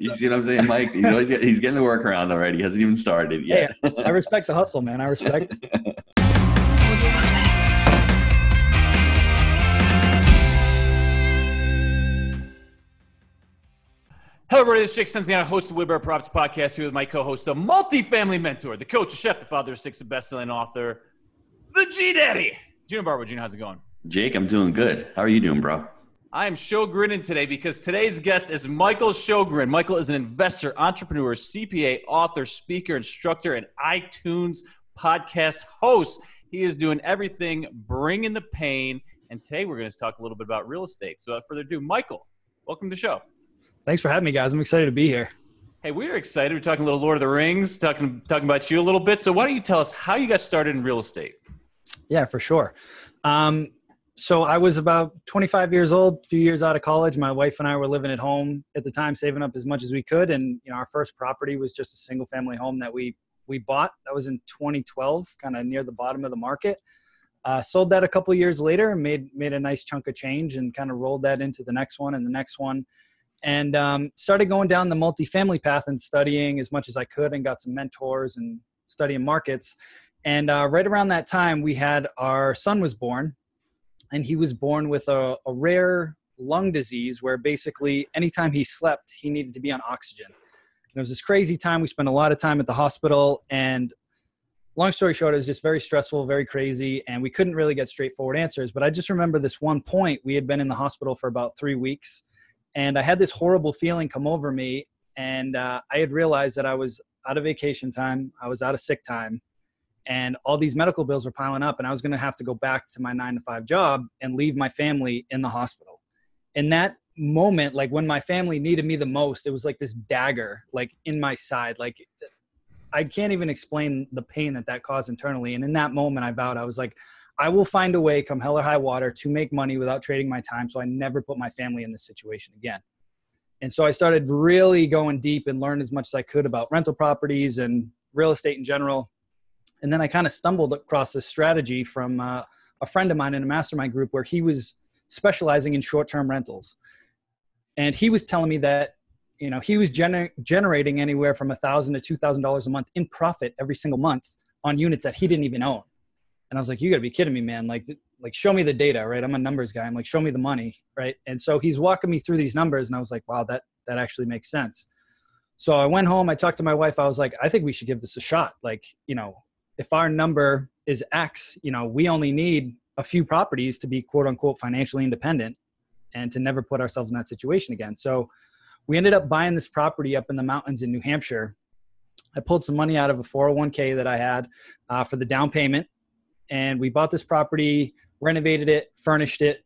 You see what I'm saying, Mike? He's getting the workaround already. He hasn't even started yet. Hey, I respect the hustle, man. I respect it. Hello, everybody. This is Jake Senziano, host of the Wheelbarrow Properties Podcast, here with my co-host, the multifamily mentor, the coach, the chef, the father of six, the best-selling author, the G-Daddy. Gino Barber. Gino, how's it going? Jake, I'm doing good. How are you doing, bro? I am Sjogren today because today's guest is Michael Sjogren. Michael is an investor, entrepreneur, CPA, author, speaker, instructor, and iTunes podcast host. He is doing everything, bringing the pain, and today we're going to talk a little bit about real estate. So without further ado, Michael, welcome to the show. Thanks for having me, guys. I'm excited to be here. Hey, we're excited. We're talking a little Lord of the Rings, talking about you a little bit. So why don't you tell us how you got started in real estate? Yeah, for sure. So I was about 25 years old, a few years out of college. My wife and I were living at home at the time, saving up as much as we could. And, our first property was just a single family home that we bought. That was in 2012, kind of near the bottom of the market. Sold that a couple of years later and made a nice chunk of change and kind of rolled that into the next one and the next one. And started going down the multifamily path and studying as much as I could and got some mentors and studying markets. And right around that time, we had our son was born, and he was born with a rare lung disease where basically anytime he slept, he needed to be on oxygen. And it was this crazy time. We spent a lot of time at the hospital, and long story short, it was just very stressful, very crazy, and we couldn't really get straightforward answers. But I just remember this one point. We had been in the hospital for about 3 weeks. And I had this horrible feeling come over me, and I had realized that I was out of vacation time, I was out of sick time, and all these medical bills were piling up, and I was going to have to go back to my 9-to-5 job and leave my family in the hospital. In that moment, like when my family needed me the most, it was like this dagger, like in my side. Like I can't even explain the pain that caused internally. And in that moment, I vowed, I was like, I will find a way, come hell or high water, to make money without trading my time, so I never put my family in this situation again. And so I started really going deep and learned as much as I could about rental properties and real estate in general. And then I kind of stumbled across this strategy from a friend of mine in a mastermind group where he was specializing in short-term rentals. And he was telling me that, he was generating anywhere from $1,000 to $2,000 a month in profit every single month on units that he didn't even own. And I was like, you gotta be kidding me, man. Like show me the data, right? I'm a numbers guy. I'm like, show me the money, right? And so he's walking me through these numbers, and I was like, wow, that actually makes sense. So I went home, I talked to my wife. I was like, I think we should give this a shot. Like, if our number is X, we only need a few properties to be quote unquote financially independent and to never put ourselves in that situation again. So we ended up buying this property up in the mountains in New Hampshire. I pulled some money out of a 401k that I had for the down payment. And we bought this property, renovated it, furnished it.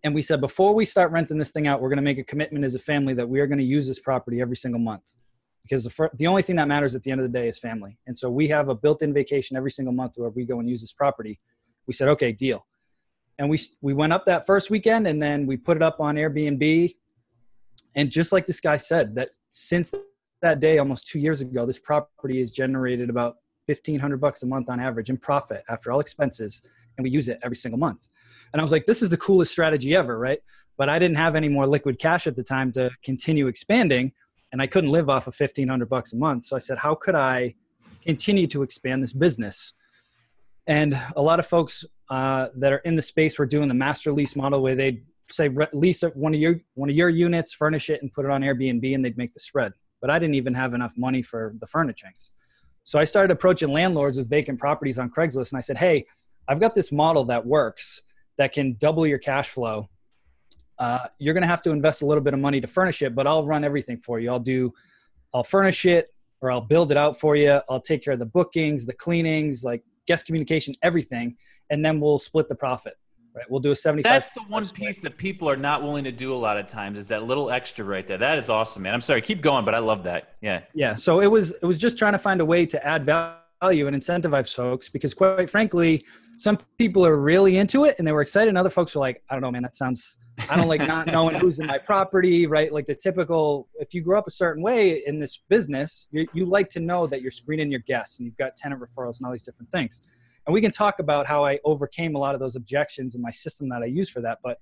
And we said, before we start renting this thing out, we're going to make a commitment as a family that we are going to use this property every single month. Because the only thing that matters at the end of the day is family. And so we have a built-in vacation every single month where we go and use this property. We said, okay, deal. And we went up that first weekend, and then we put it up on Airbnb. And just like this guy said, that since that day, almost 2 years ago, this property has generated about $1,500 a month on average in profit after all expenses. And we use it every single month. And I was like, this is the coolest strategy ever, right? But I didn't have any more liquid cash at the time to continue expanding. And I couldn't live off of $1,500 a month. So I said, how could I continue to expand this business? And a lot of folks that are in the space were doing the master lease model where they'd say lease one of your units, furnish it, and put it on Airbnb, and they'd make the spread. But I didn't even have enough money for the furnishings. So I started approaching landlords with vacant properties on Craigslist, and I said, hey, I've got this model that works that can double your cash flow. You're going to have to invest a little bit of money to furnish it, but I'll run everything for you. I'll furnish it, or I'll build it out for you. I'll take care of the bookings, the cleanings, like guest communication, everything. And then we'll split the profit, right? We'll do a 75. That's the one piece that people are not willing to do a lot of times, is that little extra right there. That is awesome, man. I'm sorry, keep going, but I love that. Yeah. Yeah. So it was just trying to find a way to add value and incentivize folks, because quite frankly, some people are really into it and they were excited, and other folks were like, I don't know, man, I don't like not knowing who's in my property, right? Like the typical, if you grow up a certain way in this business, you like to know that you're screening your guests and you've got tenant referrals and all these different things. And we can talk about how I overcame a lot of those objections and my system that I use for that. But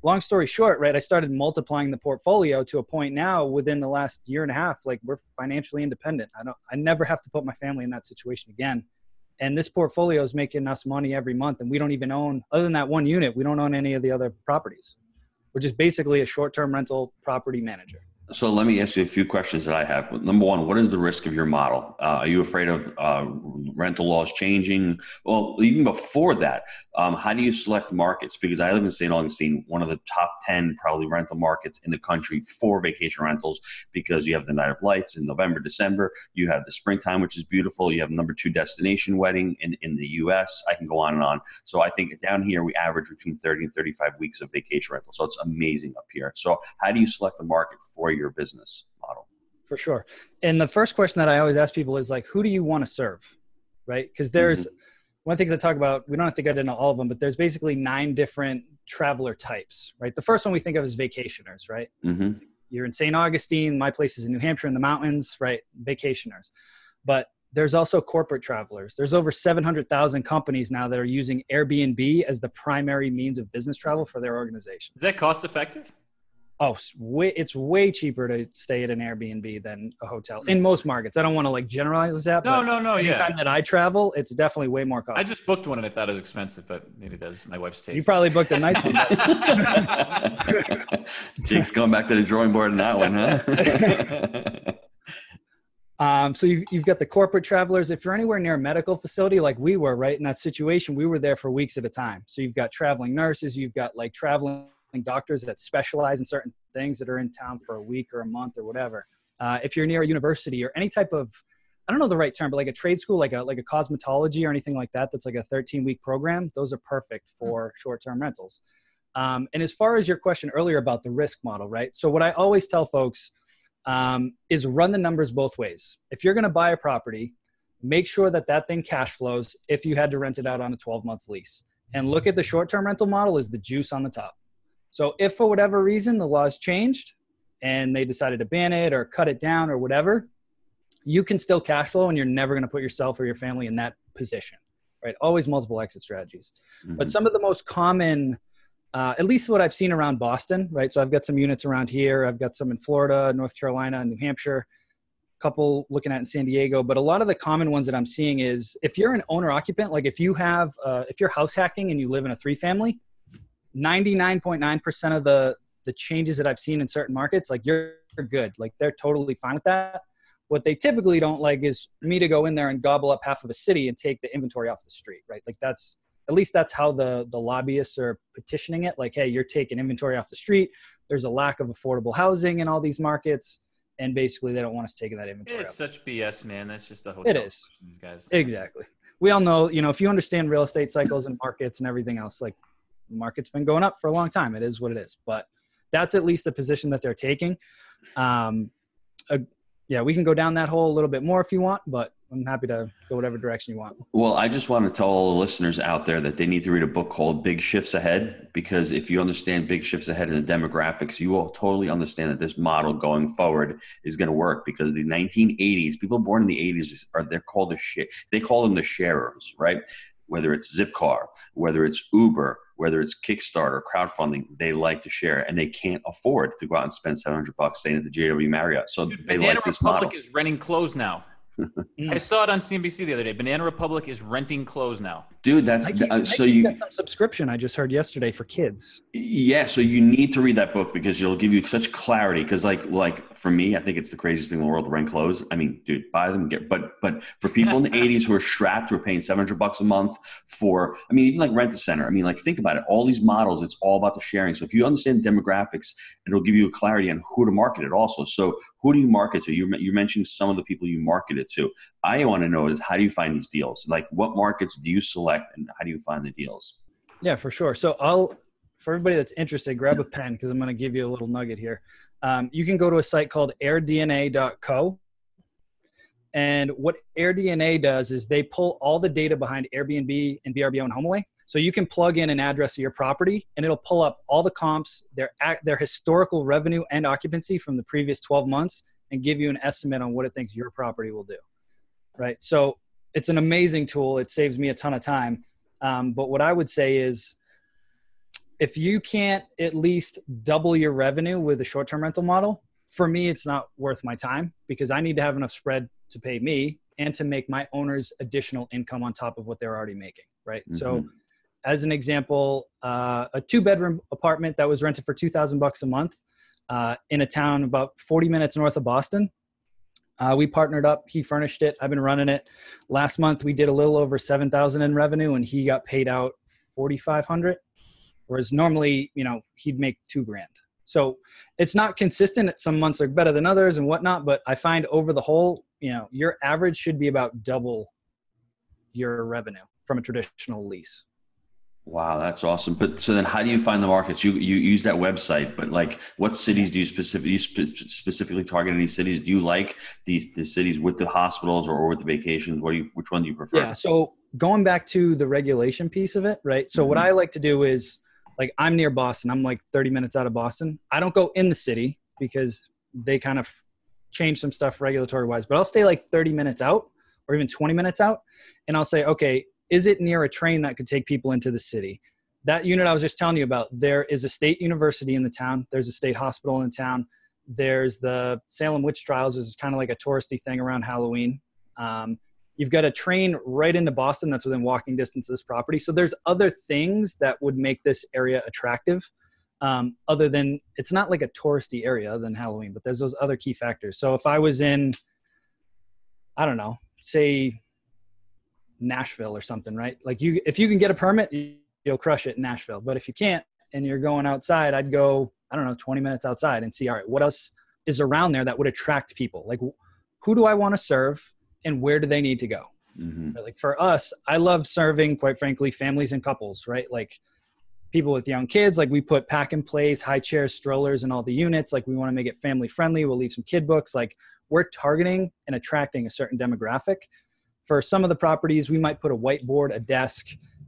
long story short, right, I started multiplying the portfolio to a point now within the last year and a half, like we're financially independent. I never have to put my family in that situation again. And this portfolio is making us money every month. And we don't even own, other than that one unit, we don't own any of the other properties. We're just basically a short-term rental property manager. So let me ask you a few questions that I have. Number one, what is the risk of your model? Are you afraid of rental laws changing? Well, even before that, how do you select markets? Because I live in St. Augustine, one of the top 10 probably rental markets in the country for vacation rentals, because you have the Night of Lights in November, December. You have the springtime, which is beautiful. You have number 2 destination wedding in the U.S. I can go on and on. So I think down here, we average between 30 and 35 weeks of vacation rental. So it's amazing up here. So how do you select the market for your business model? For sure. And the first question that I always ask people is like, who do you want to serve? Right? Because there's one of the things I talk about, we don't have to get into all of them, but there's basically 9 different traveler types, right? The first one we think of is vacationers, right? You're in St. Augustine, my place is in New Hampshire in the mountains, right? Vacationers. But there's also corporate travelers. There's over 700,000 companies now that are using Airbnb as the primary means of business travel for their organization. Is that cost effective? Oh, it's way cheaper to stay at an Airbnb than a hotel in most markets. I don't want to like generalize that. No. Anytime that I travel, it's definitely way more costly. I just booked one and I thought it was expensive, but maybe that's my wife's taste. You probably booked a nice one. Jake's going back to the drawing board on that one, huh? So you've got the corporate travelers. If you're anywhere near a medical facility like we were, right, in that situation, we were there for weeks at a time. So you've got traveling nurses, you've got like traveling doctors that specialize in certain things that are in town for a week or a month or whatever. If you're near a university or any type of, I don't know the right term, but like a trade school, like a cosmetology or anything like that, that's like a 13-week program, those are perfect for short-term rentals. And as far as your question earlier about the risk model, right? So what I always tell folks is run the numbers both ways. If you're going to buy a property, make sure that that thing cash flows if you had to rent it out on a 12-month lease. And look at the short-term rental model as the juice on the top. So if for whatever reason the laws changed and they decided to ban it or cut it down or whatever, you can still cash flow and you're never going to put yourself or your family in that position, right? Always multiple exit strategies. But some of the most common, at least what I've seen around Boston, right? So I've got some units around here. I've got some in Florida, North Carolina, New Hampshire, a couple looking at in San Diego. But a lot of the common ones that I'm seeing is if you're an owner occupant, like if you're house hacking and you live in a 3-family, 99.9% of the changes that I've seen in certain markets, like you're good. Like they're totally fine with that. What they typically don't like is me to go in there and gobble up half of a city and take the inventory off the street, right? Like that's how the lobbyists are petitioning it. Like, hey, you're taking inventory off the street. There's a lack of affordable housing in all these markets. And basically they don't want us taking that inventory. It's such BS, man. That's just the hotel. It is. These guys. Exactly. We all know, if you understand real estate cycles and markets and everything else, like, the market's been going up for a long time. It is what it is, but that's at least the position that they're taking. Yeah, we can go down that hole a little bit more if you want, but I'm happy to go whatever direction you want. Well, I just want to tell all the listeners out there that they need to read a book called Big Shifts Ahead, because if you understand big shifts ahead in the demographics, you will totally understand that this model going forward is going to work, because the 1980s, people born in the 80s they're called they call them the sharers, right? Whether it's Zipcar, whether it's Uber, whether it's Kickstarter, crowdfunding, they like to share, and they can't afford to go out and spend $700 staying at the JW Marriott. So Dude, they Banana like this Republic model. is renting clothes now. I saw it on CNBC the other day. Banana Republic is renting clothes now. Dude, that's you got some subscription I just heard yesterday for kids. Yeah, so you need to read that book, because it'll give you such clarity. Because like for me, I think it's the craziest thing in the world to rent clothes. I mean, dude, buy them, but for people in the 80s who are strapped, who are paying $700 a month for, I mean, even like Rent a Center. I mean, like think about it. All these models, it's all about the sharing. So if you understand demographics, it'll give you a clarity on who to market it also. So who do you market to? You mentioned some of the people you market it to. I want to know is, how do you find these deals? Like, what markets do you select and how do you find the deals? Yeah, for sure. So for everybody that's interested, grab a pen, because I'm going to give you a little nugget here. You can go to a site called airdna.co. And what AirDNA does is they pull all the data behind Airbnb and VRBO and HomeAway. So you can plug in an address of your property and it'll pull up all the comps, their historical revenue and occupancy from the previous 12 months and give you an estimate on what it thinks your property will do. Right. So it's an amazing tool. It saves me a ton of time. But what I would say is if you can't at least double your revenue with a short-term rental model, for me, it's not worth my time because I need to have enough spread to pay me and to make my owners additional income on top of what they're already making, right? Mm-hmm. So as an example, a 2-bedroom apartment that was rented for $2,000 a month in a town about 40 minutes north of Boston. We partnered up. He furnished it. I've been running it. Last month, we did a little over $7,000 in revenue, and he got paid out $4,500. Whereas normally, he'd make $2,000. So it's not consistent. Some months are better than others and whatnot. But I find over the whole, your average should be about double your revenue from a traditional lease. Wow, that's awesome. But so then how do you find the markets? You use that website, but like what cities do you specifically target? Any cities? Do you like the cities with the hospitals or with the vacations? Which one do you prefer? Yeah. So going back to the regulation piece of it, right? So what I like to do is like, I'm near Boston. I'm like 30 minutes out of Boston. I don't go in the city because they kind of change some stuff regulatory wise, but I'll stay like 30 minutes out or even 20 minutes out. And I'll say, okay, is it near a train that could take people into the city? That unit I was just telling you about, there is a state university in the town. There's a state hospital in town. There's the Salem Witch Trials, is kind of like a touristy thing around Halloween. You've got a train right into Boston that's within walking distance of this property. So there's other things that would make this area attractive other than, it's not like a touristy area other than Halloween, but there's those other key factors. So if I was in, I don't know, say Nashville or something, right? Like if you can get a permit, you'll crush it in Nashville. But if you can't and you're going outside, I'd go, 20 minutes outside and see, all right, what else is around there that would attract people? Like, who do I want to serve and where do they need to go? Mm-hmm. Like for us, I love serving, quite frankly, families and couples, right? Like people with young kids, like we put pack and plays, high chairs, strollers in all the units. Like we want to make it family friendly. We'll leave some kid books. Like we're targeting and attracting a certain demographic. For some of the properties, we might put a whiteboard, a desk.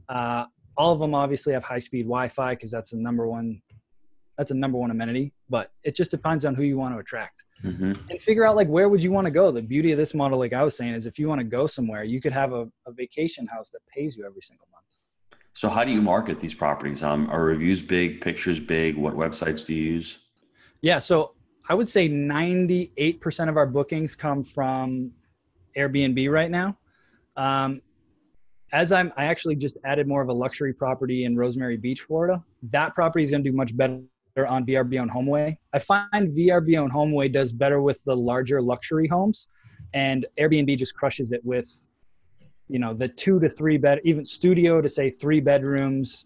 All of them obviously have high-speed Wi-Fi because that's a number one amenity. But it just depends on who you want to attract. Mm-hmm. And figure out like where would you want to go. The beauty of this model, like I was saying, is if you want to go somewhere, you could have a vacation house that pays you every single month. So how do you market these properties? Are reviews big, pictures big? What websites do you use? Yeah, so I would say 98% of our bookings come from AirBNB right now. I actually just added more of a luxury property in Rosemary Beach, Florida. That property is going to do much better on VRBO and HomeAway. I find VRBO and HomeAway does better with the larger luxury homes, and Airbnb just crushes it with, the 2 to 3 bed, even studio to say 3 bedrooms.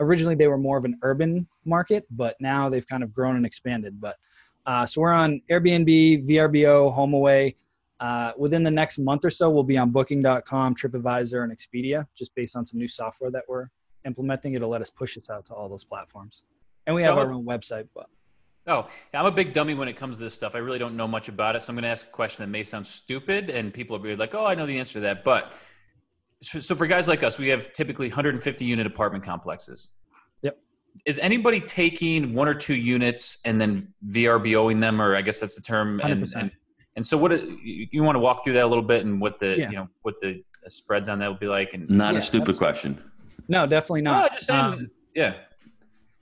Originally they were more of an urban market, but now they've kind of grown and expanded. But so we're on Airbnb, VRBO, HomeAway. Within the next month or so, we'll be on Booking.com, TripAdvisor, and Expedia, just based on some new software that we're implementing. It'll let us push us out to all those platforms. And we have our own website. But I'm a big dummy when it comes to this stuff. I really don't know much about it. So I'm going to ask a question that may sound stupid, and people will be like, oh, I know the answer to that. But so for guys like us, we have typically 150 unit apartment complexes. Yep. Is anybody taking 1 or 2 units and then VRBOing them, or I guess that's the term? 100%. And so what you want to walk through that a little bit and what the, what the spreads on that would be like? And not a stupid question. No, definitely not. Just saying,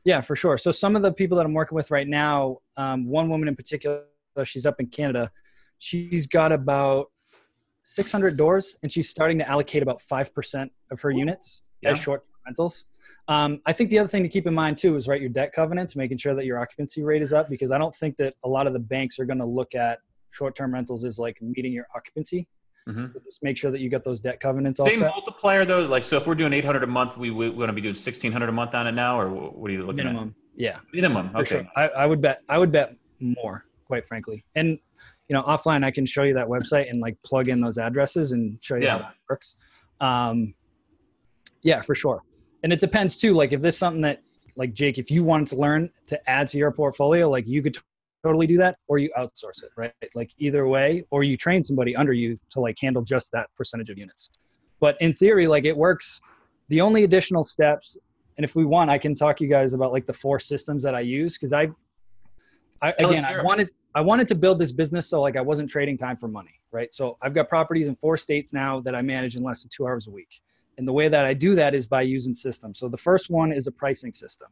Yeah, for sure. So some of the people that I'm working with right now, one woman in particular, she's up in Canada. She's got about 600 doors and she's starting to allocate about 5% of her units as short rentals. I think the other thing to keep in mind too is your debt covenants, making sure that your occupancy rate is up, because I don't think that a lot of the banks are going to look at short-term rentals as like meeting your occupancy. Mm-hmm. So just make sure that you got those debt covenants all set. Same multiplier though. Like, so if we're doing 800 a month, we want to be doing 1,600 a month on it now, or what are you looking minimum? Yeah, minimum. Okay. Sure. I would bet more, quite frankly. And offline, I can show you that website and like plug in those addresses and show you how that works. Yeah, for sure. And it depends too. Like if there's something that, like Jake, if you wanted to learn to add to your portfolio, like you could totally do that, or you outsource it, right? Like either way, or you train somebody under you to like handle just that percentage of units. But in theory, like it works. The only additional steps, and if we want, I can talk to you guys about like the 4 systems that I use, because I wanted to build this business so like I wasn't trading time for money, right? So I've got properties in 4 states now that I manage in less than 2 hours a week. And the way that I do that is by using systems. So the first one is a pricing system,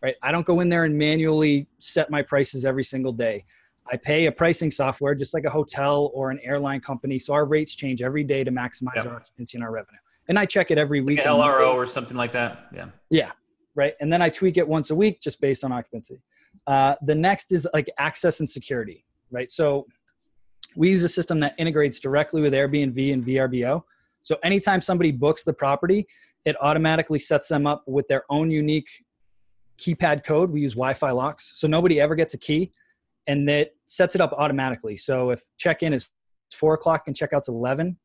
right? I don't go in there and manually set my prices every single day. I pay a pricing software just like a hotel or an airline company. So our rates change every day to maximize our occupancy and our revenue. And I check it every week. Like LRO or something like that. Yeah. Yeah. Right. And then I tweak it once a week just based on occupancy. The next is like access and security, right? So we use a system that integrates directly with Airbnb and VRBO. So anytime somebody books the property, it automatically sets them up with their own unique keypad code. We use Wi-Fi locks. So nobody ever gets a key, and that sets it up automatically. So if check-in is 4:00 and checkout's 11,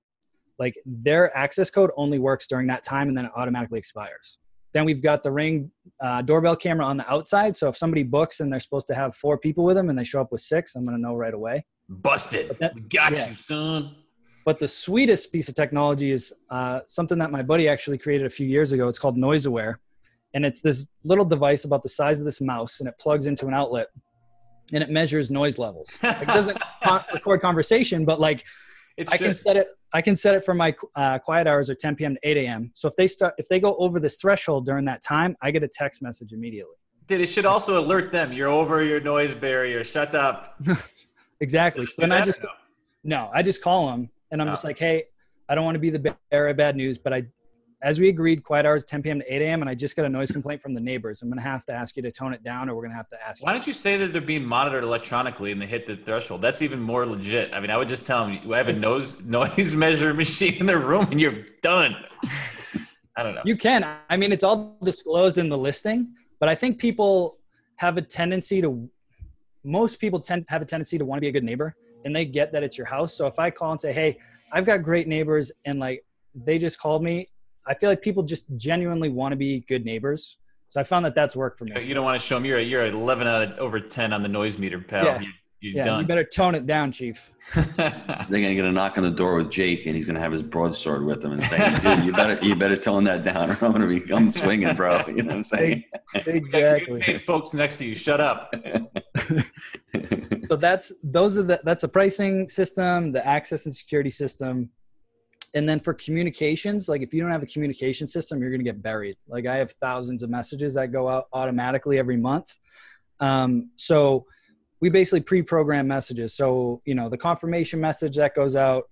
like their access code only works during that time, and then it automatically expires. Then we've got the Ring doorbell camera on the outside. So if somebody books and they're supposed to have 4 people with them and they show up with 6, I'm going to know right away. Busted. We got you, son. But the sweetest piece of technology is something that my buddy actually created a few years ago. It's called Noise Aware. And it's this little device about the size of this mouse, and it plugs into an outlet, and it measures noise levels. Like, it doesn't record conversation, but like I can set it for my quiet hours are 10 p.m. to 8 a.m. So if they go over this threshold during that time, I get a text message immediately. Dude, it should also alert them. You're over your noise barrier. Shut up. Exactly. So then I just call them, and I'm just like, hey, I don't want to be the bearer of bad news, but as we agreed, quiet hours 10 p.m. to 8 a.m., and I just got a noise complaint from the neighbors. I'm going to have to ask you to tone it down, or we're going to have to ask you. Why don't you say that they're being monitored electronically and they hit the threshold? That's even more legit. I mean, I would just tell them, you have a noise measure machine in their room and you're done. I don't know. You can. I mean, it's all disclosed in the listing, but I think people have a tendency to – most people have a tendency to want to be a good neighbor, and they get that it's your house. So if I call and say, hey, I've got great neighbors, and like they just called me, I feel like people just genuinely want to be good neighbors. So I found that that's worked for me. You don't want to show them you're 11 out of over 10 on the noise meter, pal. Yeah. You're done. You better tone it down, Chief. They're gonna get a knock on the door with Jake, and he's gonna have his broadsword with him and say, "Dude, you better tone that down, or I'm gonna come swinging, bro." You know what I'm saying? Exactly. Hey, folks next to you, shut up. So that's the pricing system, the access and security system. And then for communications, like if you don't have a communication system, you're going to get buried. Like I have thousands of messages that go out automatically every month. So we basically pre-program messages. So, the confirmation message that goes out,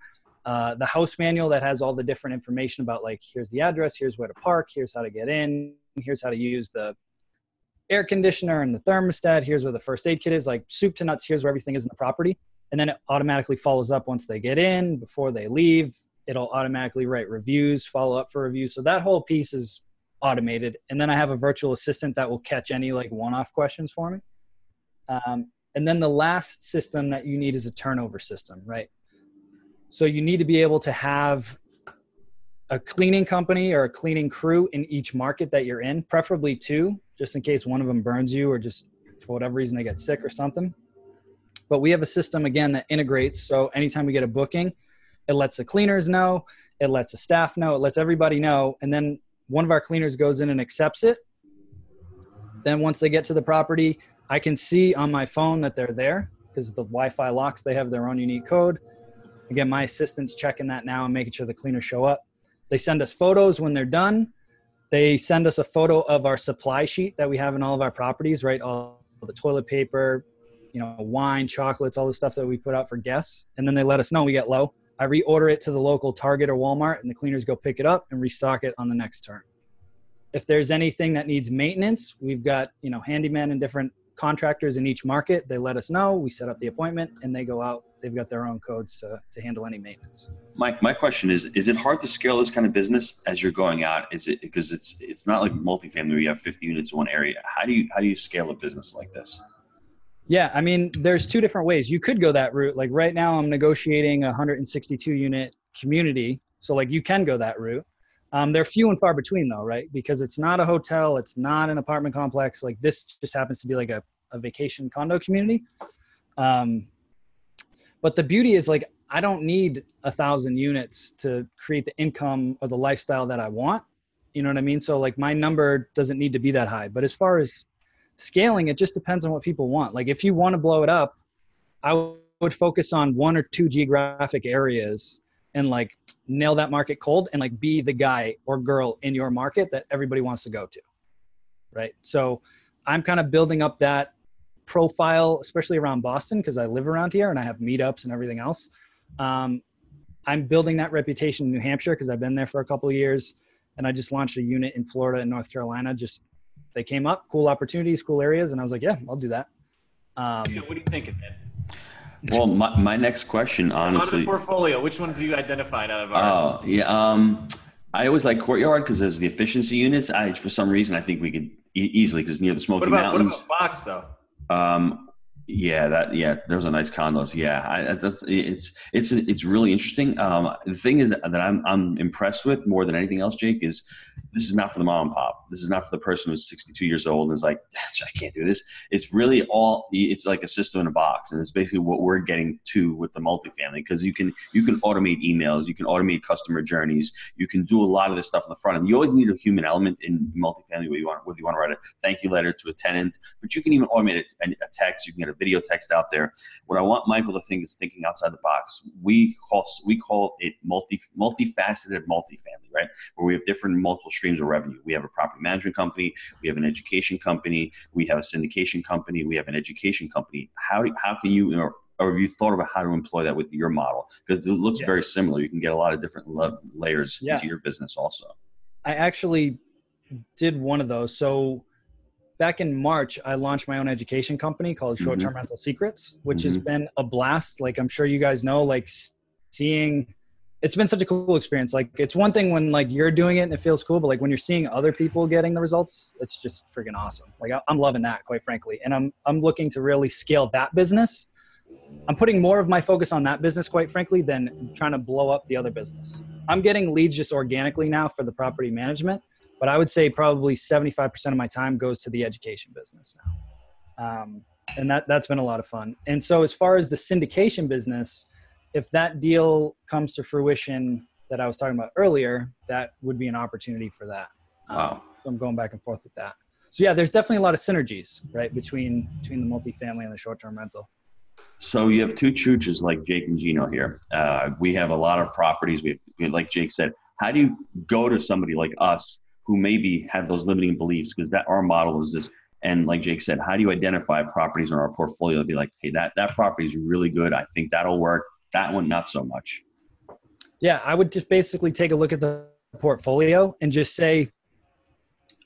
the house manual that has all the different information about like, here's the address, here's where to park, here's how to get in, here's how to use the air conditioner and the thermostat, here's where the first aid kit is, like soup to nuts, here's where everything is in the property. And then it automatically follows up once they get in, before they leave. It'll automatically write reviews, follow up for reviews. So that whole piece is automated. And then I have a virtual assistant that will catch any like one-off questions for me. And then the last system that you need is a turnover system, right? So you need to be able to have a cleaning company or a cleaning crew in each market that you're in, preferably 2, just in case one of them burns you or just for whatever reason they get sick or something. But we have a system, again, that integrates. So anytime we get a booking, it lets the cleaners know, it lets the staff know, it lets everybody know. And then one of our cleaners goes in and accepts it. Then once they get to the property, I can see on my phone that they're there because the Wi-Fi locks, they have their own unique code. Again, my assistant's checking that now and making sure the cleaners show up. They send us photos when they're done. They send us a photo of our supply sheet that we have in all of our properties, right? All the toilet paper, wine, chocolates, all the stuff that we put out for guests. And then they let us know we get low. I reorder it to the local Target or Walmart, and the cleaners go pick it up and restock it on the next turn. If there's anything that needs maintenance, we've got, handyman and different contractors in each market. They let us know, we set up the appointment, and they go out. They've got their own codes to handle any maintenance. My question is it hard to scale this kind of business as you're going out? Is it because it's not like multifamily where you have 50 units in one area? How do you scale a business like this? Yeah, I mean, there's 2 different ways. You could go that route. Like right now I'm negotiating a 162 unit community. So like you can go that route. They're few and far between though, right? Because it's not a hotel. It's not an apartment complex. Like this just happens to be like a vacation condo community. But the beauty is like, I don't need 1,000 units to create the income or the lifestyle that I want. You know what I mean? So like my number doesn't need to be that high, but as far as scaling, it just depends on what people want. Like if you want to blow it up, I would focus on 1 or 2 geographic areas and like nail that market cold and like be the guy or girl in your market that everybody wants to go to. Right. So I'm kind of building up that profile, especially around Boston, because I live around here and I have meetups and everything else. I'm building that reputation in New Hampshire because I've been there for a couple of years, and I just launched a unit in Florida and North Carolina. Just they came up, cool opportunities, cool areas, and I was like, yeah, I'll do that. What are you thinking, man? Well, my next question, honestly, out of the portfolio, which ones have you identified out of our? Oh, yeah. I always like Courtyard because there's the efficiency units. For some reason, I think we could easily, because near the Smoky Mountains. What about Fox though? Those are nice condos. Yeah, it's really interesting. The thing is that I'm impressed with more than anything else, Jake, is this is not for the mom and pop. This is not for the person who's 62 years old and is like, I can't do this. It's really it's like a system in a box, and it's basically what we're getting to with the multifamily, because you can automate emails, you can automate customer journeys, you can do a lot of this stuff on the front end. You always need a human element in multifamily, whether you want to write a thank you letter to a tenant, but you can even automate a text. You can get a video text out there. What I want Michael to think is thinking outside the box. We call it multifaceted multifamily, right? Where we have different multiple streams of revenue. We have a property management company, we have an education company, we have a syndication company, we have an education company. How can you, or have you thought about how to employ that with your model? Because it looks very similar. You can get a lot of different layers into your business also. I actually did one of those. So back in March, I launched my own education company called Short-Term Rental Secrets, which has been a blast. Like, I'm sure you guys know, like it's been such a cool experience. Like, it's one thing when like you're doing it and it feels cool, but like when you're seeing other people getting the results, it's just freaking awesome. Like, I'm loving that, quite frankly. And I'm looking to really scale that business. I'm putting more of my focus on that business, quite frankly, than trying to blow up the other business. I'm getting leads just organically now for the property management, but I would say probably 75% of my time goes to the education business now. And that's been a lot of fun. And so as far as the syndication business, if that deal comes to fruition that I was talking about earlier, that would be an opportunity for that. Wow. So I'm going back and forth with that. So yeah, there's definitely a lot of synergies, right, between the multifamily and the short-term rental. So you have two chooches like Jake and Gino here. We have a lot of properties. We like Jake said, how do you go to somebody like us who maybe have those limiting beliefs? Because our model is this. And like Jake said, how do you identify properties in our portfolio to be like, hey, that property is really good. I think that'll work. That one, not so much. Yeah, I would just basically take a look at the portfolio and just say,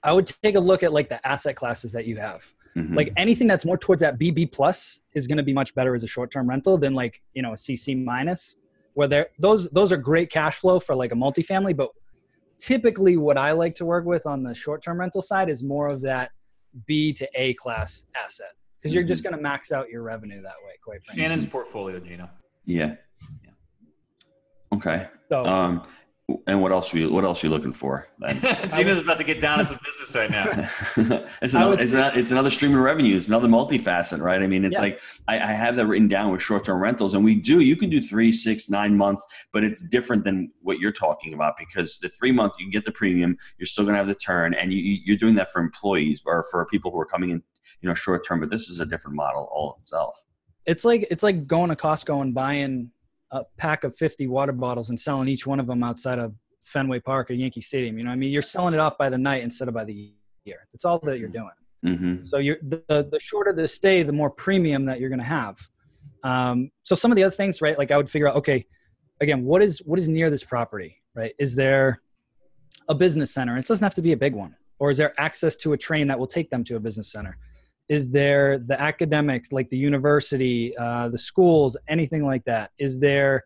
I would take a look at like the asset classes that you have. Mm-hmm. Like anything that's more towards that BB plus is going to be much better as a short-term rental than like, a CC minus, where those are great cash flow for like a multifamily. But typically what I like to work with on the short-term rental side is more of that B to A class asset, because you're just going to max out your revenue that way, quite frankly. Shannon's portfolio, Gino. Yeah. Okay. So, and what else are you looking for? Gino's about to get down into business right now. It's another stream of revenue. It's another multifaceted, right? I mean, it's like I have that written down with short-term rentals, and you can do 3, 6, 9 months, but it's different than what you're talking about, because the 3 month you can get the premium, you're still going to have the turn, and you're doing that for employees or for people who are coming in, short-term. But this is a different model all itself. It's like going to Costco and buying a pack of 50 water bottles and selling each one of them outside of Fenway Park or Yankee Stadium. You know what I mean? You're selling it off by the night instead of by the year. That's all that you're doing. Mm-hmm. So the shorter the stay, the more premium that you're going to have. So some of the other things, right? Like I would figure out, okay, again, what is near this property, right? Is there a business center? It doesn't have to be a big one. Or is there access to a train that will take them to a business center? Is there the academics, like the university, the schools, anything like that? Is there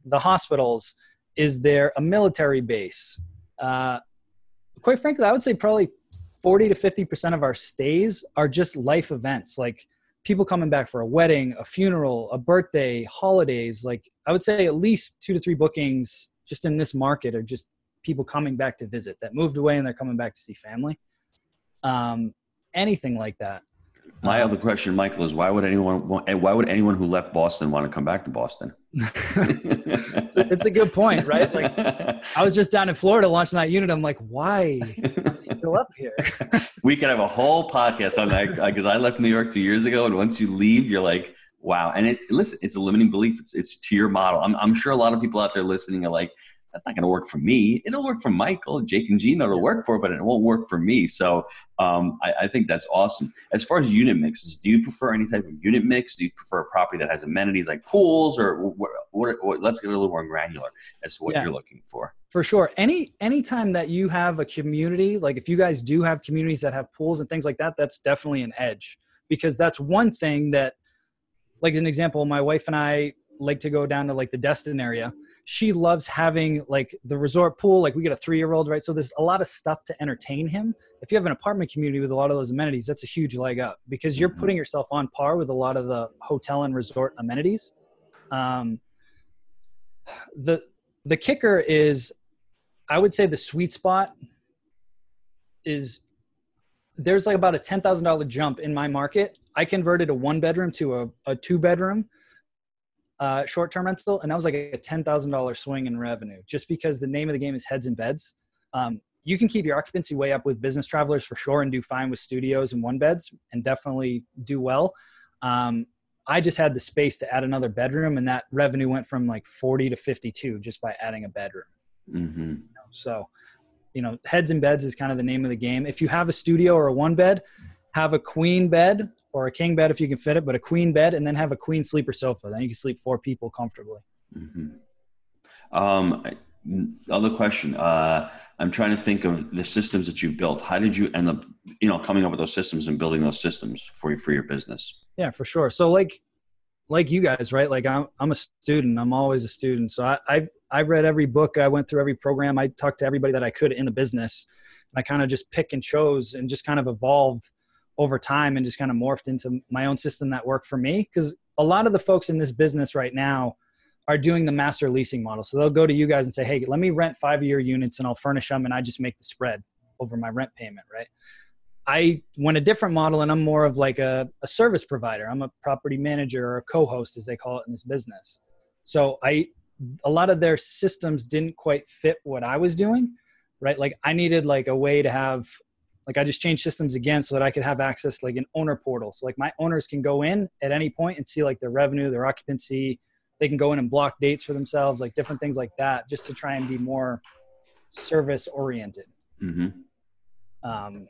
the hospitals? Is there a military base? Quite frankly, I would say probably 40 to 50% of our stays are just life events, like people coming back for a wedding, a funeral, a birthday, holidays. Like I would say at least 2 to 3 bookings just in this market are just people coming back to visit that moved away and they're coming back to see family. Anything like that. My other question, Michael, is why would anyone who left Boston want to come back to Boston? It's a good point, right? Like I was just down in Florida launching that unit. I'm like, why still up here? We could have a whole podcast on that, because I left New York 2 years ago, and once you leave, you're like, Wow. And listen, it's a limiting belief. It's to your model. I'm sure a lot of people out there listening are like, that's not going to work for me. It'll work for Michael, Jake, and Gino to work for, but it won't work for me. So I think that's awesome. As far as unit mixes, do you prefer any type of unit mix? Do you prefer a property that has amenities like pools, or what let's get a little more granular as to what you're looking for. For sure. Anytime that you have a community, like if you guys do have communities that have pools and things like that, that's definitely an edge, because that's one thing that, like as an example, my wife and I like to go down to like the Destin area. She loves having like the resort pool. Like we got a 3-year-old, right? So there's a lot of stuff to entertain him. If you have an apartment community with a lot of those amenities, that's a huge leg up, because you're putting yourself on par with a lot of the hotel and resort amenities. The kicker is, I would say the sweet spot is, there's like about a $10,000 jump in my market. I converted a 1-bedroom to a 2-bedroom short-term rental, and that was like a $10,000 swing in revenue, just because the name of the game is heads and beds. You can keep your occupancy way up with business travelers for sure, and do fine with studios and 1-beds, and definitely do well. I just had the space to add another bedroom, and that revenue went from like 40 to 52 just by adding a bedroom. Mm-hmm. So, heads and beds is kind of the name of the game. If you have a studio or a 1-bed, have a queen bed or a king bed if you can fit it, but a queen bed, and then have a queen sleeper sofa. Then you can sleep 4 people comfortably. Mm-hmm. Other question. I'm trying to think of the systems that you've built. How did you end up, coming up with those systems and building those systems for your business? Yeah, for sure. So like you guys, right? Like I'm a student. I'm always a student. So I've read every book. I went through every program. I talked to everybody that I could in the business, and I kind of just pick and chose and just kind of evolved over time and just kind of morphed into my own system that worked for me. Because a lot of the folks in this business right now are doing the master leasing model. So they'll go to you guys and say, hey, let me rent 5-year units and I'll furnish them, and I just make the spread over my rent payment, right? I went a different model, and I'm more of like a service provider. I'm a property manager, or a co-host as they call it in this business. So a lot of their systems didn't quite fit what I was doing, right? Like I needed like a way to have, like I just changed systems again so that I could have access to like an owner portal. So like my owners can go in at any point and see like their revenue, their occupancy. They can go in and block dates for themselves, like different things like that, just to try and be more service oriented. Mm-hmm.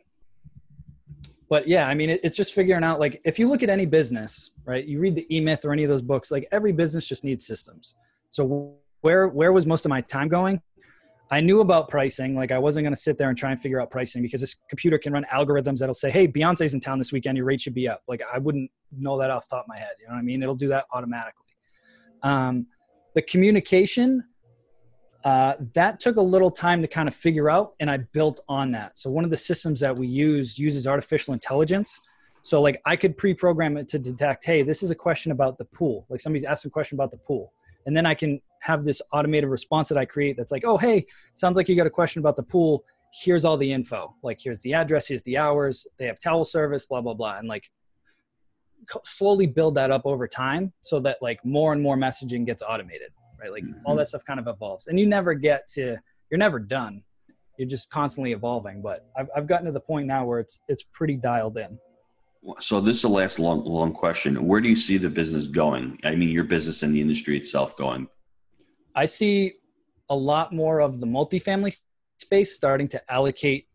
But yeah, I mean, it's just figuring out, like, if you look at any business, right, you read the E-Myth or any of those books, like every business just needs systems. So where was most of my time going? I knew about pricing. Like I wasn't going to sit there and try and figure out pricing, because this computer can run algorithms that'll say, hey, Beyonce's in town this weekend, your rate should be up. Like I wouldn't know that off the top of my head. You know what I mean? It'll do that automatically. The communication, that took a little time to kind of figure out, and I built on that. So one of the systems that we uses artificial intelligence. So like I could pre-program it to detect, hey, this is a question about the pool. Like somebody's asking a question about the pool. And then I can have this automated response that I create that's like, oh, hey, sounds like you got a question about the pool. Here's all the info. Like here's the address, here's the hours, they have towel service, blah, blah, blah. And like slowly build that up over time so that like more and more messaging gets automated, right? Like all that stuff kind of evolves, and you're never done. You're just constantly evolving. But I've gotten to the point now where it's pretty dialed in. So this is the last long question. Where do you see the business going? I mean, your business and the industry itself going? I see a lot more of the multifamily space starting to allocate,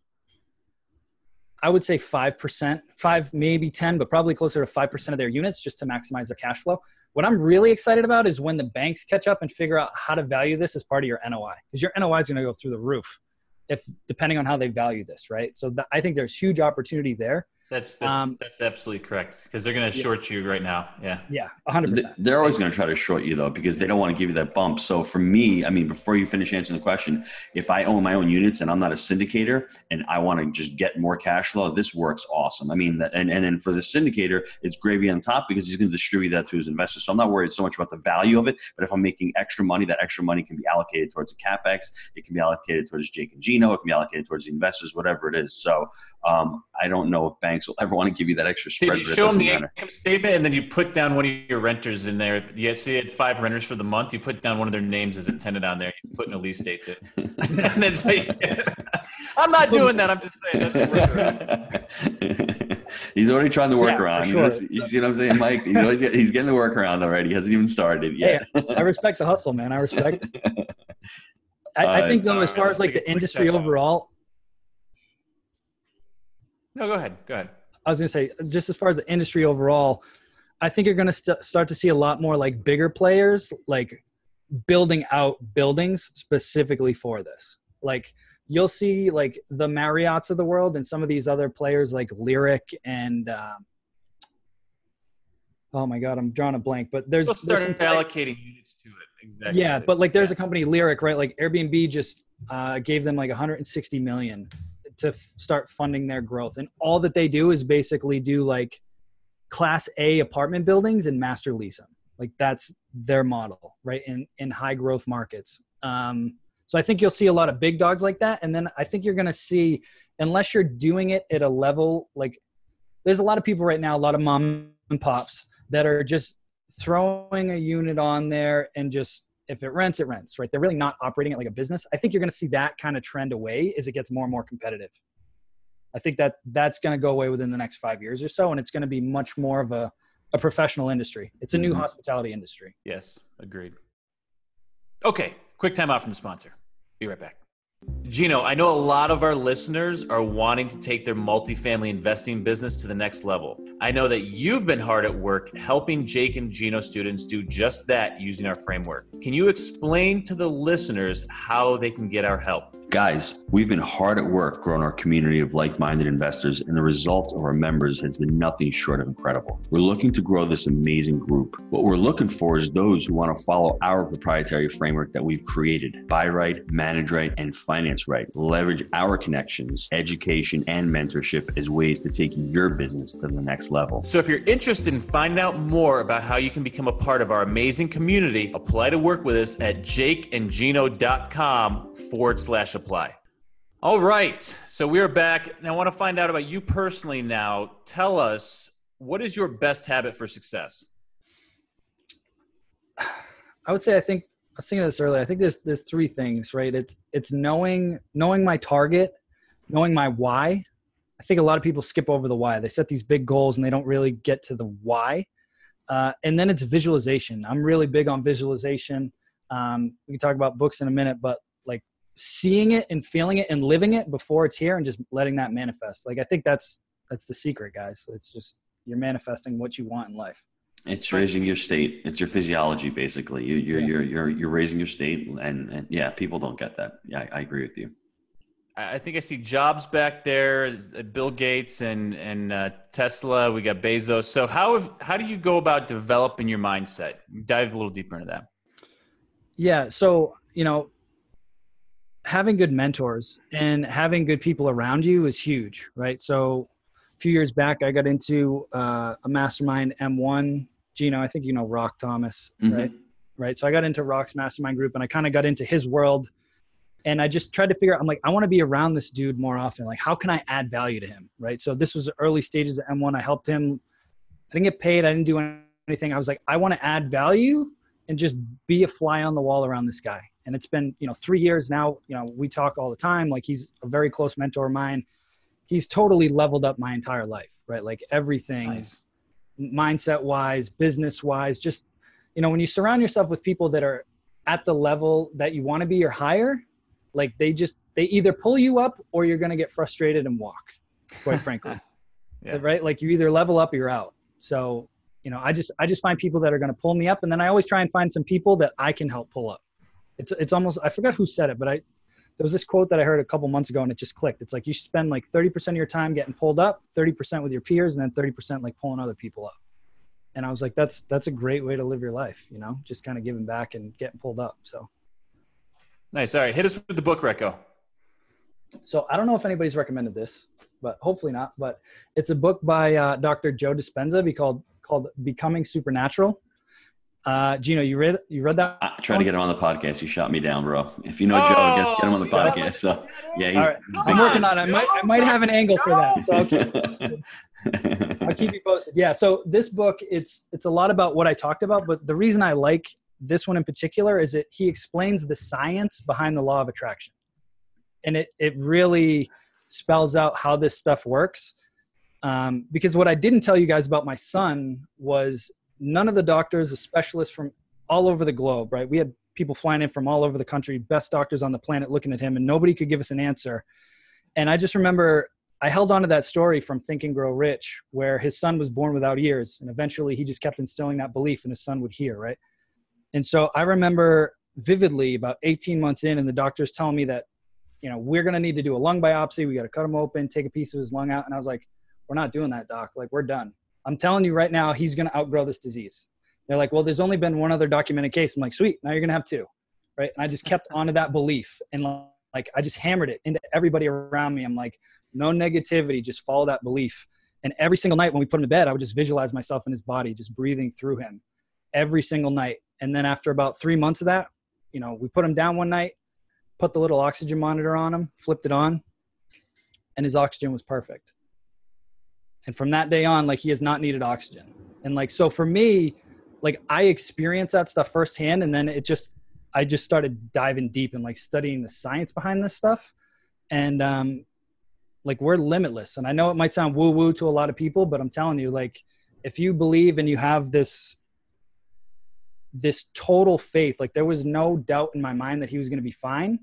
I would say 5%, 5, maybe 10, but probably closer to 5% of their units just to maximize their cash flow. What I'm really excited about is when the banks catch up and figure out how to value this as part of your NOI, because your NOI is going to go through the roof depending on how they value this, right? So I think there's huge opportunity there. That's absolutely correct, because they're going to short you right now. Yeah. Yeah, 100%. They're always going to try to short you, though, because they don't want to give you that bump. So for me, I mean, before you finish answering the question, if I own my own units and I'm not a syndicator and I want to just get more cash flow, this works awesome. I mean, and then for the syndicator, it's gravy on top, because he's going to distribute that to his investors. So I'm not worried so much about the value of it, but if I'm making extra money, that extra money can be allocated towards the CapEx. It can be allocated towards Jake and Gino. It can be allocated towards the investors, whatever it is. So I don't know if banks will ever want to give you that extra spread. Did you show them the income statement, and then you put down one of your renters in there? You see, you had 5 renters for the month. You put down one of their names as a tenant on there. You put in a lease date to it. And then say, I'm not doing that. I'm just saying. That's He's already trying to work Yeah, around. for sure. You see what I'm saying, Mike? He's getting the workaround already. He hasn't even started yet. Hey, I respect the hustle, man. I respect. I think though, as far as like the industry overall. No, go ahead. Go ahead. I was going to say, just as far as the industry overall, I think you're going to start to see a lot more like bigger players, like building out buildings specifically for this. Like you'll see like the Marriotts of the world and some of these other players like Lyric and oh my God, I'm drawing a blank, but there's allocating units to it. Exactly. Yeah. But like there's a company Lyric, right? Like Airbnb just gave them like 160 million to start funding their growth. And all that they do is basically do like class A apartment buildings and master lease them. Like that's their model, right? In high growth markets. So I think you'll see a lot of big dogs like that. And then I think you're going to see, unless you're doing it at a level, like there's a lot of people right now, a lot of mom and pops that are just throwing a unit on there and just, if it rents, it rents, right? They're really not operating it like a business. I think you're going to see that kind of trend away as it gets more and more competitive. I think that's going to go away within the next 5 years or so. And it's going to be much more of a professional industry. It's a new hospitality industry. Yes, agreed. Okay, quick time out from the sponsor. Be right back. Gino, I know a lot of our listeners are wanting to take their multifamily investing business to the next level. I know that you've been hard at work helping Jake and Gino students do just that using our framework. Can you explain to the listeners how they can get our help? Guys, we've been hard at work growing our community of like-minded investors, and the results of our members has been nothing short of incredible. We're looking to grow this amazing group. What we're looking for is those who want to follow our proprietary framework that we've created. Buy right, manage right, and finance right. Leverage our connections, education, and mentorship as ways to take your business to the next level. So if you're interested in finding out more about how you can become a part of our amazing community, apply to work with us at jakeandgino.com/apply. All right. So we're back. And I want to find out about you personally now. Tell us, what is your best habit for success? I would say, I was thinking of this earlier. I think there's three things, right? It's knowing my target, knowing my why. I think a lot of people skip over the why. They set these big goals and they don't really get to the why. And then it's visualization. I'm really big on visualization. We can talk about books in a minute, but like seeing it and feeling it and living it before it's here and just letting that manifest. Like, I think that's the secret, guys. It's just, you're manifesting what you want in life. It's raising your state. It's your physiology, basically. You're raising your state, and yeah, people don't get that. Yeah, I agree with you. I think I see Jobs back there, Bill Gates and Tesla. We got Bezos. So how do you go about developing your mindset? Dive a little deeper into that. Yeah. So, having good mentors and having good people around you is huge, right? So a few years back, I got into a mastermind M1. Gino, I think you know Rock Thomas, right? Right. So I got into Rock's mastermind group and I kind of got into his world. And I just tried to figure out, I'm like, I want to be around this dude more often. Like, how can I add value to him? Right. So this was early stages of M1. I helped him. I didn't get paid. I didn't do anything. I was like, I want to add value and just be a fly on the wall around this guy. And it's been, 3 years now. We talk all the time. Like, he's a very close mentor of mine. He's totally leveled up my entire life, right? Like everything, nice. Mindset wise, business wise, just, when you surround yourself with people that are at the level that you want to be or higher, like they either pull you up or you're going to get frustrated and walk, quite frankly. Yeah. Right? Like, you either level up or you're out. So, I just find people that are going to pull me up. And then I always try and find some people that I can help pull up. It's almost, I forgot who said it, but there was this quote that I heard a couple months ago and it just clicked. It's like, you spend like 30% of your time getting pulled up, 30% with your peers, and then 30% like pulling other people up. And I was like, that's a great way to live your life, just kind of giving back and getting pulled up. So. Nice. All right. Hit us with the book, Recco. So I don't know if anybody's recommended this, but hopefully not. But it's a book by Dr. Joe Dispenza called Becoming Supernatural. Gino, you read that? I tried to get him on the podcast. You shot me down, bro. If you know Joe, get him on the podcast. So yeah, he's all right. I'm working on it. I might have an angle for that. So I'll keep you posted. I'll keep you posted. Yeah. So this book, it's a lot about what I talked about, but the reason I like this one in particular is that he explains the science behind the law of attraction. And it really spells out how this stuff works. Because what I didn't tell you guys about my son was none of the doctors, the specialists from all over the globe, right? We had people flying in from all over the country, best doctors on the planet looking at him, and nobody could give us an answer. And I just remember I held on to that story from Think and Grow Rich, where his son was born without ears. And eventually he just kept instilling that belief and his son would hear, right? And so I remember vividly about 18 months in, and the doctor's telling me that, we're going to need to do a lung biopsy. We got to cut him open, take a piece of his lung out. And I was like, we're not doing that, doc. Like, we're done. I'm telling you right now, he's going to outgrow this disease. They're like, well, there's only been one other documented case. I'm like, sweet. Now you're going to have two. Right. And I just kept onto that belief. And like, I just hammered it into everybody around me. I'm like, no negativity, just follow that belief. And every single night when we put him to bed, I would just visualize myself in his body, just breathing through him every single night. And then after about 3 months of that, we put him down one night, put the little oxygen monitor on him, flipped it on, and his oxygen was perfect. And from that day on, like, he has not needed oxygen. And like, so for me, like, I experienced that stuff firsthand. And then I just started diving deep and like studying the science behind this stuff. And like, we're limitless. And I know it might sound woo woo to a lot of people, but I'm telling you, like, if you believe and you have this total faith, like, there was no doubt in my mind that he was going to be fine.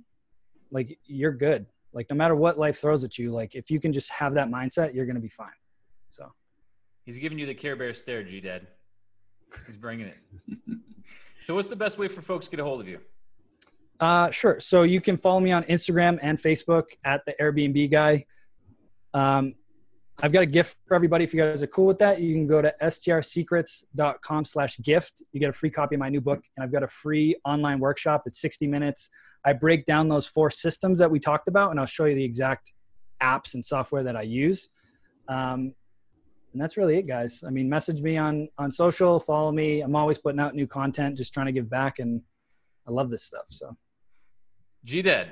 Like, you're good. Like, no matter what life throws at you, like, if you can just have that mindset, you're going to be fine. So he's giving you the Care Bear stare, G-Dad. He's bringing it. So what's the best way for folks to get a hold of you? Sure. So you can follow me on Instagram and Facebook at the AirBNB Guy. I've got a gift for everybody. If you guys are cool with that, you can go to strsecrets.com/gift. You get a free copy of my new book, and I've got a free online workshop. It's 60 minutes. I break down those 4 systems that we talked about, and I'll show you the exact apps and software that I use. And that's really it, guys. I mean, message me on social, follow me. I'm always putting out new content, just trying to give back, and I love this stuff. So, G-Dad.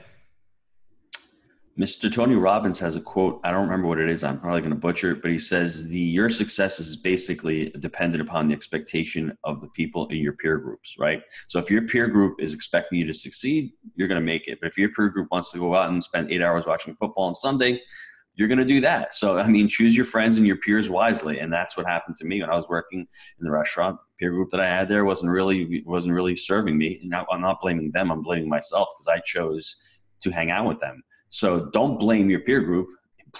Mr. Tony Robbins has a quote. I don't remember what it is. I'm probably going to butcher it, but he says your success is basically dependent upon the expectation of the people in your peer groups, right? So if your peer group is expecting you to succeed, you're going to make it. But if your peer group wants to go out and spend 8 hours watching football on Sunday, you're going to do that. So, I mean, choose your friends and your peers wisely. And that's what happened to me when I was working in the restaurant. The peer group that I had there wasn't really serving me. And I'm not blaming them. I'm blaming myself because I chose to hang out with them. So don't blame your peer group,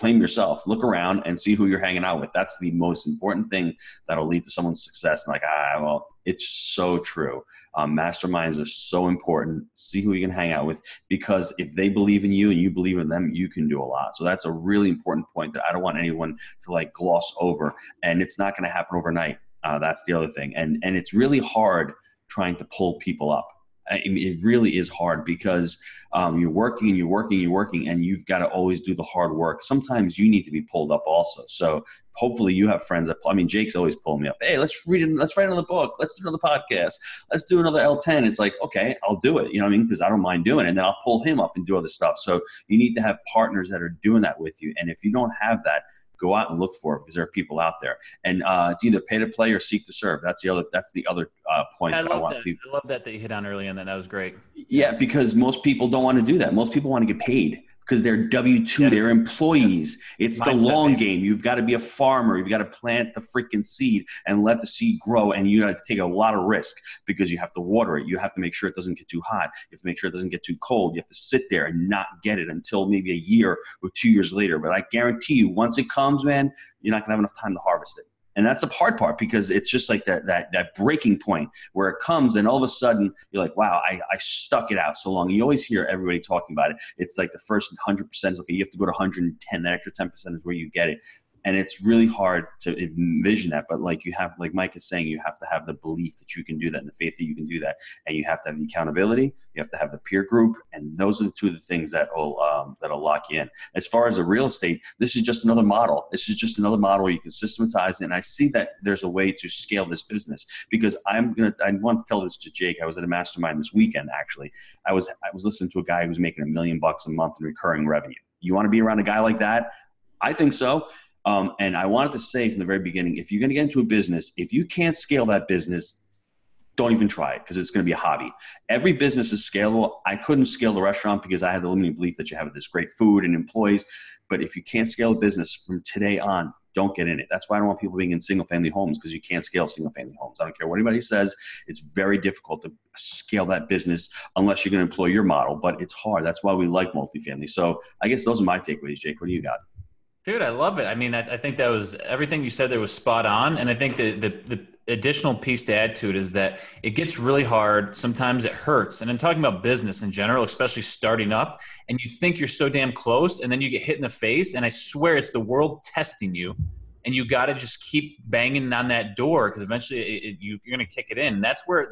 blame yourself. Look around and see who you're hanging out with. That's the most important thing that'll lead to someone's success. And like, well, it's so true. Masterminds are so important. See who you can hang out with, because if they believe in you and you believe in them, you can do a lot. So that's a really important point that I don't want anyone to like gloss over. And it's not going to happen overnight. That's the other thing. And it's really hard trying to pull people up. I mean, it really is hard because you're working, and you've got to always do the hard work. Sometimes you need to be pulled up also. So hopefully you have friends that, Jake's always pulling me up. Hey, let's write another book. Let's do another podcast. Let's do another L10. It's like, okay, I'll do it. You know what I mean? Because I don't mind doing it. And then I'll pull him up and do other stuff. So you need to have partners that are doing that with you. And if you don't have that, go out and look for it, because there are people out there. And it's either pay to play or seek to serve. That's the other point. I love that you hit on early, and that was great. Yeah, because most people don't want to do that. Most people want to get paid because they're W-2, yes. They're employees. Yes. It's mindset, the long game. You've got to be a farmer. You've got to plant the freaking seed and let the seed grow. And you got to take a lot of risk because you have to water it. You have to make sure it doesn't get too hot. You have to make sure it doesn't get too cold. You have to sit there and not get it until maybe a year or 2 years later. But I guarantee you, once it comes, man, you're not going to have enough time to harvest it. And that's the hard part, because it's just like that breaking point where it comes and all of a sudden you're like, wow, I stuck it out so long. You always hear everybody talking about it. It's like the first 100% is okay. You have to go to 110. That extra 10% is where you get it. And it's really hard to envision that. But like Mike is saying, you have to have the belief that you can do that and the faith that you can do that. And you have to have the accountability. You have to have the peer group. And those are the two of the things that'll lock you in. As far as the real estate, this is just another model. This is just another model where you can systematize it. And I see that there's a way to scale this business, because I want to tell this to Jake. I was at a mastermind this weekend, actually. I was listening to a guy who's making $1 million a month in recurring revenue. You want to be around a guy like that? I think so. And I wanted to say from the very beginning, if you're going to get into a business, if you can't scale that business, don't even try it, because it's going to be a hobby. Every business is scalable. I couldn't scale the restaurant because I had the limiting belief that you have this great food and employees. But if you can't scale a business from today on, don't get in it. That's why I don't want people being in single-family homes, because you can't scale single-family homes. I don't care what anybody says. It's very difficult to scale that business unless you're going to employ your model, but it's hard. That's why we like multifamily. So I guess those are my takeaways. Jake, what do you got? Dude, I love it. I mean, I think that was everything you said there was spot on. And I think the additional piece to add to it is that it gets really hard. Sometimes it hurts. And I'm talking about business in general, especially starting up, and you think you're so damn close, and then you get hit in the face. And I swear it's the world testing you. And you got to just keep banging on that door, because eventually you're going to kick it in. And that's where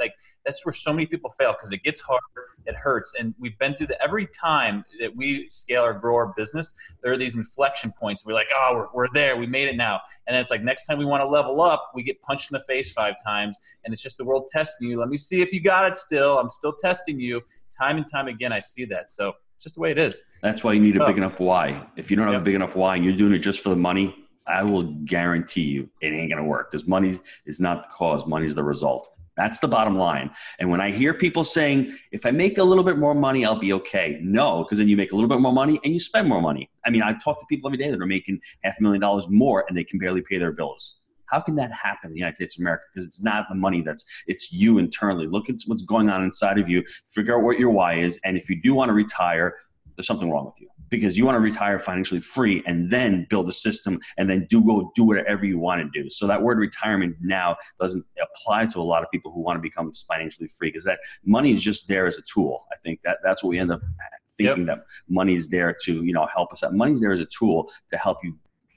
so many people fail, because it gets hard, it hurts. And we've been through that every time that we scale or grow our business. There are these inflection points. We're like, oh, we're there. We made it now. And then it's like next time we want to level up, we get punched in the face 5 times. And it's just the world testing you. Let me see if you got it still. I'm still testing you. Time and time again, I see that. So it's just the way it is. That's why you need a big enough why. If you don't have a big enough why and you're doing it just for the money, I will guarantee you it ain't going to work, because money is not the cause. Money is the result. That's the bottom line. And when I hear people saying, if I make a little bit more money, I'll be okay. No, because then you make a little bit more money and you spend more money. I mean, I talk to people every day that are making $500,000 more and they can barely pay their bills. How can that happen in the United States of America? Because it's not the money, it's you internally. Look at what's going on inside of you. Figure out what your why is. And if you do want to retire, there's something wrong with you, because you want to retire financially free and then build a system and then do whatever you want to do. So that word retirement now doesn't apply to a lot of people who want to become financially free, because that money is just there as a tool. I think that's what we end up thinking, that money is there to, help us out. Money's there as a tool to help you,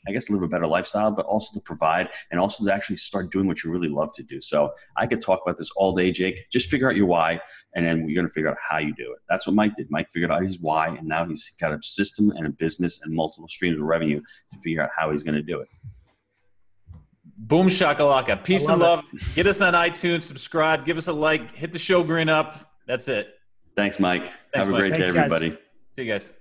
I guess, live a better lifestyle, but also to provide and also to actually start doing what you really love to do. So I could talk about this all day, Jake. Just figure out your why, and then you're going to figure out how you do it. That's what Mike did. Mike figured out his why, and now he's got a system and a business and multiple streams of revenue to figure out how he's going to do it. Boom shakalaka. Peace and love. Get us on iTunes, subscribe, give us a like, hit the Sjogren up. That's it. Thanks, Mike. Have a great day, everybody. See you guys.